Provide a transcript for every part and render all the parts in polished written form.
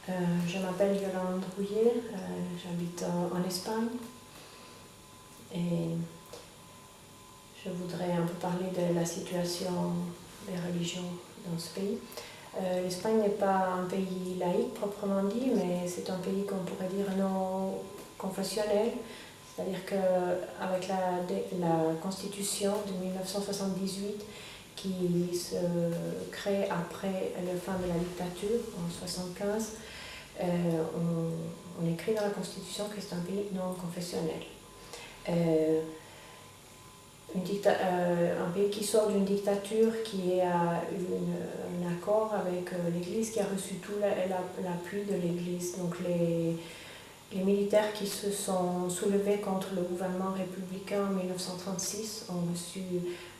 Je m'appelle Yolande Rouillet, j'habite en Espagne et je voudrais un peu parler de la situation des religions dans ce pays. L'Espagne n'est pas un pays laïque proprement dit, mais c'est un pays qu'on pourrait dire non confessionnel. C'est-à-dire qu'avec la constitution de 1978 qui se crée après la fin de la dictature en 1975, on écrit dans la constitution que c'est un pays non confessionnel. Un pays qui sort d'une dictature, qui a eu un accord avec l'Église, qui a reçu tout l'appui de l'Église. Donc les militaires qui se sont soulevés contre le gouvernement républicain en 1936 ont reçu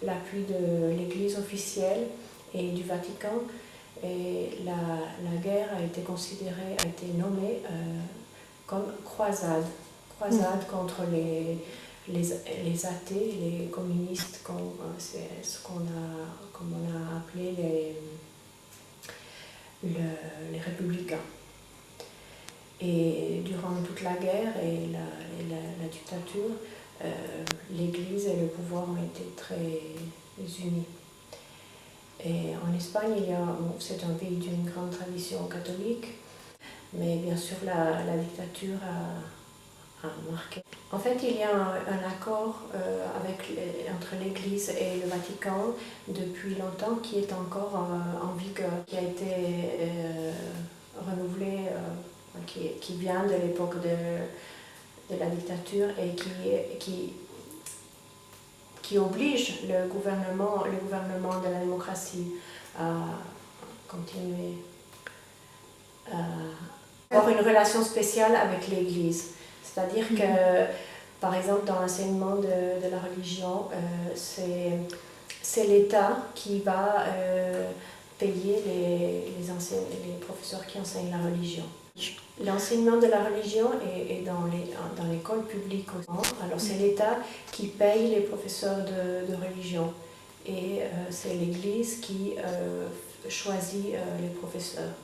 l'appui de l'Église officielle et du Vatican. Et la guerre a été nommée comme croisade contre les athées, les communistes, c'est ce qu'on a appelé les républicains. Et durant toute la guerre et la dictature, l'Église et le pouvoir ont été très unis. Et en Espagne, c'est un pays d'une grande tradition catholique, mais bien sûr la dictature a marqué. En fait, il y a un accord entre l'Église et le Vatican depuis longtemps qui est encore en vigueur, qui a été renouvelé, qui vient de l'époque de la dictature et qui oblige le gouvernement de la démocratie à continuer à avoir une relation spéciale avec l'Église. C'est-à-dire que, par exemple, dans l'enseignement de la religion, c'est l'État qui va payer les professeurs qui enseignent la religion. L'enseignement de la religion est dans l'école publique aussi. Alors c'est l'État qui paye les professeurs de religion et c'est l'Église qui choisit les professeurs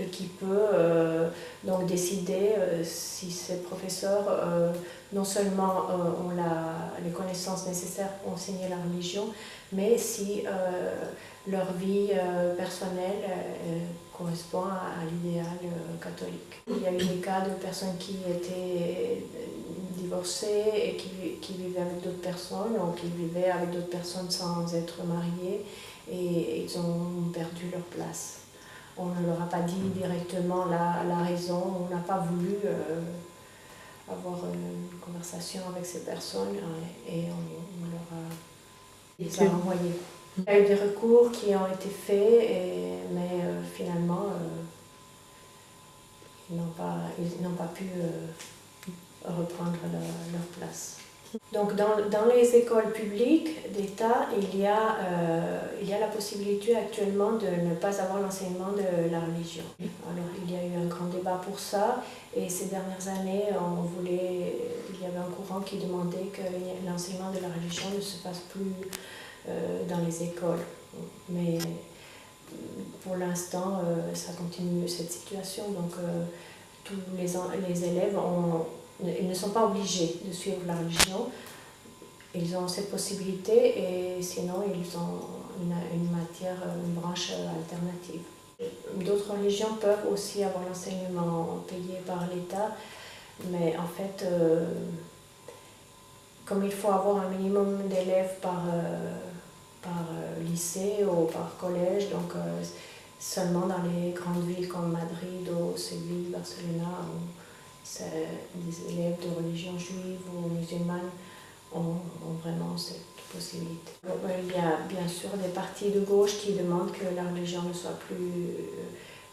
et qui peut donc décider si ces professeurs non seulement ont les connaissances nécessaires pour enseigner la religion, mais si leur vie personnelle correspond à l'idéal catholique. Il y a eu des cas de personnes qui étaient divorcées et qui vivaient avec d'autres personnes, ou qui vivaient avec d'autres personnes sans être mariées, et ils ont perdu leur place. On ne leur a pas dit directement la raison, on n'a pas voulu avoir une conversation avec ces personnes et on les a renvoyés. Il y a eu des recours qui ont été faits, mais finalement, ils n'ont pas pu reprendre leur place. Donc dans les écoles publiques d'État, il y a la possibilité actuellement de ne pas avoir l'enseignement de la religion. Alors il y a eu un grand débat pour ça, et ces dernières années, il y avait un courant qui demandait que l'enseignement de la religion ne se fasse plus dans les écoles. Mais pour l'instant, ça continue cette situation. Donc tous les élèves ils ne sont pas obligés de suivre la religion. Ils ont cette possibilité et sinon ils ont une branche alternative. D'autres religions peuvent aussi avoir l'enseignement payé par l'État, mais en fait, comme il faut avoir un minimum d'élèves par lycée ou par collège, donc seulement dans les grandes villes comme Madrid ou Séville, Barcelone, où les élèves de religion juive ou musulmane ont vraiment cette possibilité. Il y a bien sûr des partis de gauche qui demandent que la religion ne soit plus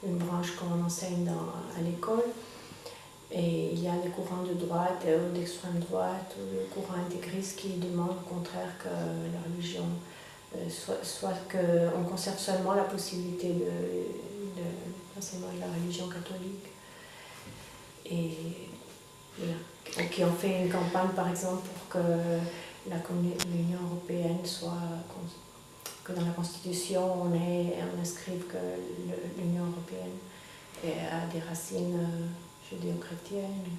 une branche qu'on enseigne à l'école. Et il y a des courants de droite ou d'extrême droite ou des courants intégristes qui demandent au contraire que la religion soit qu'on conserve seulement la possibilité de l'enseignement de la religion catholique. Et qui ont fait une campagne par exemple pour que l'Union européenne que dans la Constitution on inscrive que l'Union européenne a des racines judéo-chrétiennes.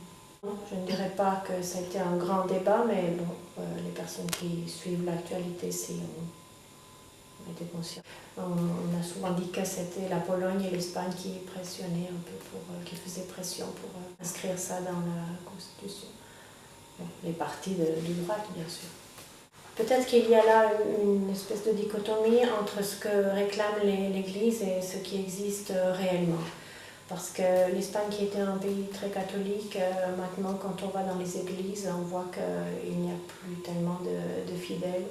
Je ne dirais pas que ça a été un grand débat, mais bon, les personnes qui suivent l'actualité ont été conscientes. On a souvent dit que c'était la Pologne et l'Espagne qui pressionnaient un peu, qui faisaient pression pour inscrire ça dans la Constitution. Bon, les partis de droite, bien sûr. Peut-être qu'il y a là une espèce de dichotomie entre ce que réclame l'Église et ce qui existe réellement. Parce que l'Espagne, qui était un pays très catholique, maintenant quand on va dans les églises, on voit qu'il n'y a plus tellement de fidèles.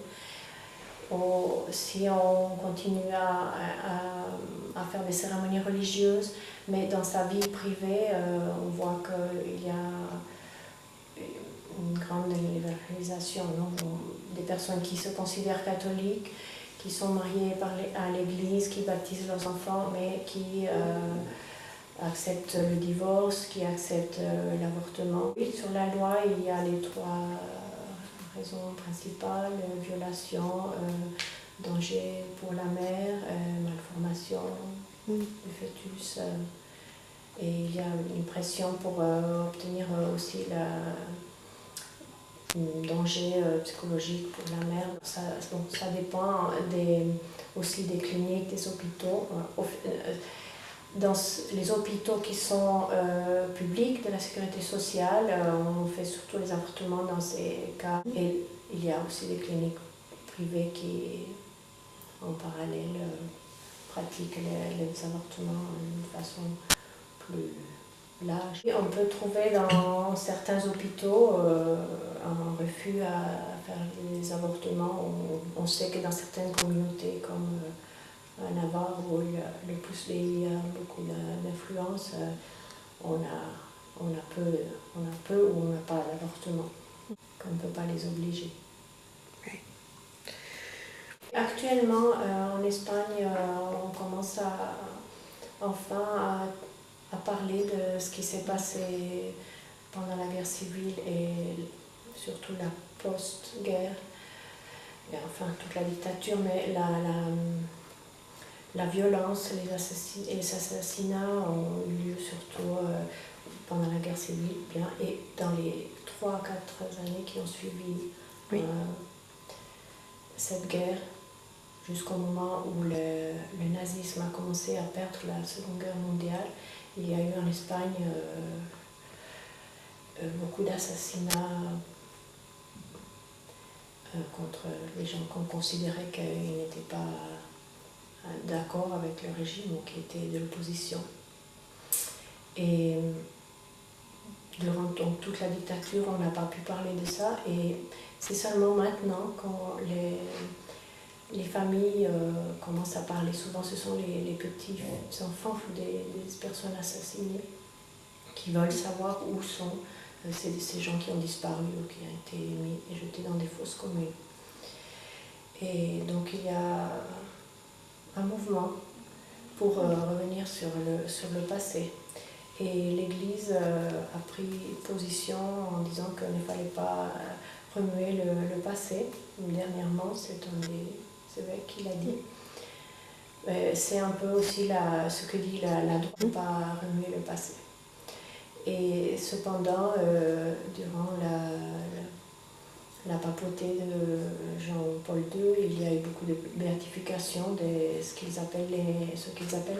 Si on continue à faire des cérémonies religieuses, mais dans sa vie privée, on voit qu'il y a une grande libéralisation, des personnes qui se considèrent catholiques, qui sont mariées à l'église, qui baptisent leurs enfants, mais qui acceptent le divorce, qui acceptent l'avortement. Sur la loi, il y a les 3 raisons principales: violation, danger pour la mère, malformation du fœtus. Et il y a une pression pour obtenir aussi un danger psychologique pour la mère. Ça dépend aussi des cliniques, des hôpitaux. Dans les hôpitaux qui sont publics de la sécurité sociale, on fait surtout les avortements dans ces cas. Et il y a aussi des cliniques privées qui, en parallèle, pratiquent les avortements d'une façon plus large. On peut trouver dans certains hôpitaux un refus à faire les avortements. On sait que dans certaines communautés, comme à Navarre, où il y a beaucoup d'influence, on a peu ou on n'a pas d'avortement, qu'on ne peut pas les obliger. Oui. Actuellement, en Espagne, on commence enfin à parler de ce qui s'est passé pendant la guerre civile et surtout la post-guerre, et enfin toute la dictature, mais la violence, les assassinats ont eu lieu surtout pendant la guerre civile, et dans les 3-4 années qui ont suivi cette guerre, jusqu'au moment où le nazisme a commencé à perdre la Seconde Guerre mondiale. Il y a eu en Espagne beaucoup d'assassinats contre les gens qu'on considérait qu'ils n'étaient pas d'accord avec le régime ou qui étaient de l'opposition. Et durant donc, toute la dictature, on n'a pas pu parler de ça, et c'est seulement maintenant quand les familles commencent à parler. Souvent ce sont les petits enfants des personnes assassinées qui veulent savoir où sont ces gens qui ont disparu ou qui ont été mis et jetés dans des fosses communes. Et donc il y a un mouvement pour revenir sur le passé. Et l'Église a pris position en disant qu'il ne fallait pas remuer le passé. Dernièrement, c'est un des évêques qui l'a dit. C'est un peu aussi ce que dit la droite, ne pas remuer le passé. Et cependant, durant la papauté de Jean-Paul II, il y a eu beaucoup de béatification de ce qu'ils appellent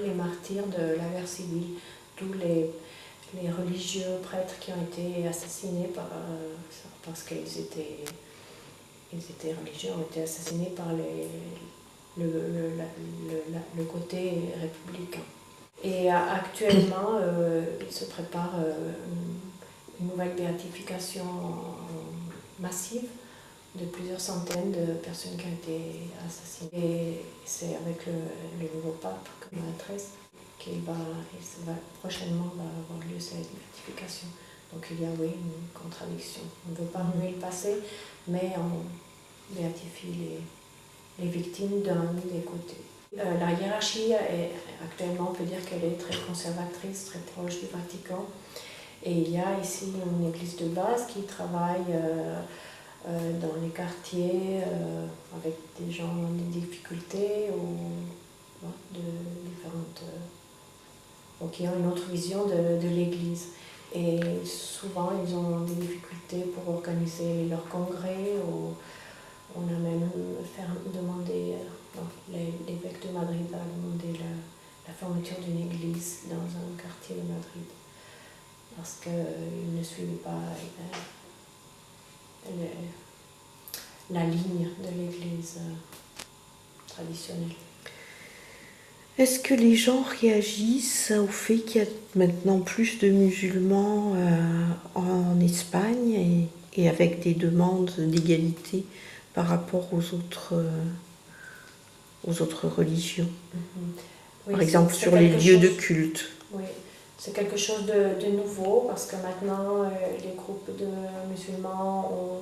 les martyrs de la guerre civile, tous les religieux prêtres qui ont été assassinés parce qu'ils étaient religieux, ont été assassinés par le côté républicain. Et actuellement, il se prépare une nouvelle béatification massive de plusieurs centaines de personnes qui ont été assassinées. Et c'est avec le nouveau pape, comme adresse, prochainement va avoir lieu cette béatification. Donc il y a, oui, une contradiction. On ne veut pas remuer le passé, mais on béatifie les victimes d'un des côtés. La hiérarchie, actuellement, on peut dire qu'elle est très conservatrice, très proche du Vatican. Et il y a ici une église de base qui travaille dans les quartiers avec des gens en difficulté ou de différentes donc ils ont une autre vision de l'Église. Et souvent, ils ont des difficultés pour organiser leurs congrès. On a même demandé, l'évêque de Madrid a demandé la fermeture d'une église dans un quartier de Madrid parce qu'il ne suivait pas la ligne de l'église traditionnelle. Est-ce que les gens réagissent au fait qu'il y a maintenant plus de musulmans en Espagne et avec des demandes d'égalité par rapport aux autres religions? Oui, par exemple sur les lieux de culte. Oui, c'est quelque chose de nouveau parce que maintenant les groupes de musulmans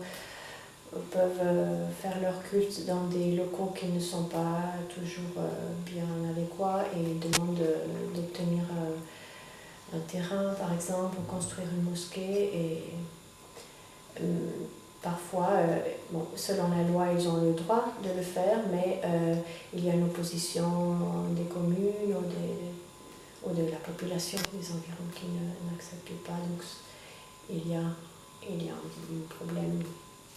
peuvent faire leur culte dans des locaux qui ne sont pas toujours bien adéquats et demandent d'obtenir un terrain par exemple pour construire une mosquée et parfois, selon la loi, ils ont le droit de le faire, mais il y a une opposition des communes ou de la population des environs qui n'acceptent pas. Donc, il y a un problème,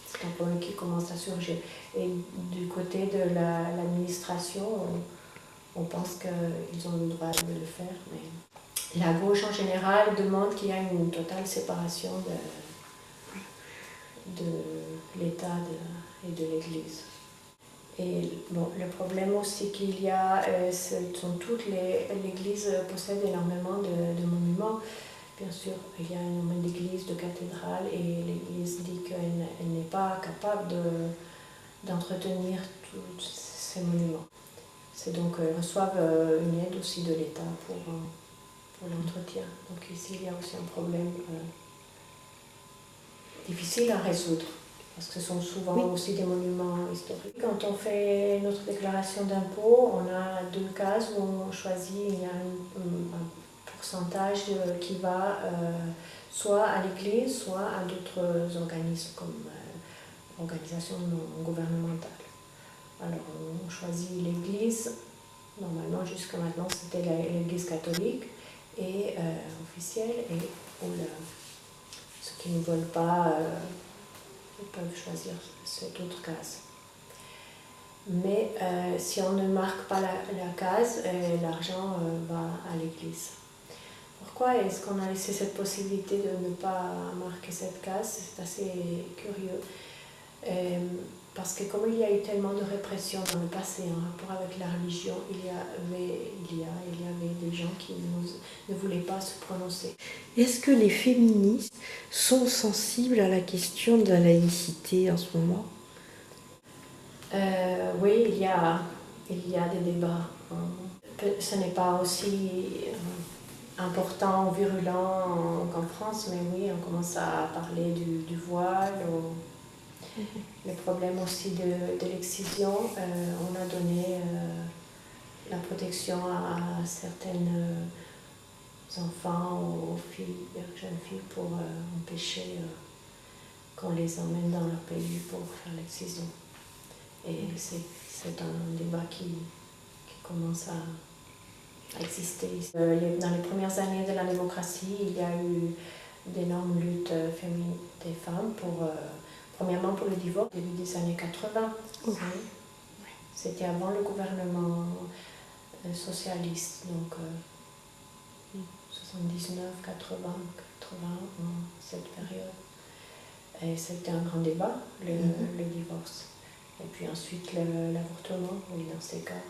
c'est un problème qui commence à surgir. Et du côté de l'administration, on pense qu'ils ont le droit de le faire, mais la gauche en général demande qu'il y ait une totale séparation de l'État et de l'Église. Et le problème aussi qu'il y a, l'Église possède énormément de monuments. Bien sûr, il y a énormément d'églises, de cathédrales, et l'Église dit qu'elle n'est pas capable d'entretenir tous ces monuments. C'est donc reçoivent une aide aussi de l'État pour l'entretien. Donc ici, il y a aussi un problème difficile à résoudre, parce que ce sont souvent aussi des monuments historiques. Quand on fait notre déclaration d'impôt, on a deux cases où on choisit, il y a un pourcentage qui va soit à l'Église, soit à d'autres organismes comme organisations non gouvernementales. Alors on choisit l'Église, normalement jusqu'à maintenant c'était l'Église catholique et officielle, et ceux qui ne veulent pas, ils peuvent choisir cette autre case. Mais si on ne marque pas la case, l'argent va à l'Église. Pourquoi est-ce qu'on a laissé cette possibilité de ne pas marquer cette case? C'est assez curieux. Parce que comme il y a eu tellement de répression dans le passé en rapport avec la religion, il y avait des gens qui ne voulaient pas se prononcer. Est-ce que les féministes sont sensibles à la question de la laïcité en ce moment? Oui, il y a des débats. Ce n'est pas aussi important ou virulent qu'en France, mais oui, on commence à parler du voile, le problème aussi de l'excision. On a donné la protection à certaines enfants ou jeunes filles pour empêcher qu'on les emmène dans leur pays pour faire l'excision. Et c'est un débat qui commence à exister. Dans les premières années de la démocratie, il y a eu d'énormes luttes féminines des femmes premièrement pour le divorce, au début des années 80. C'était avant le gouvernement socialiste, donc 79, 80, cette période. Et c'était un grand débat, le divorce. Et puis ensuite l'avortement, oui, dans ces cas.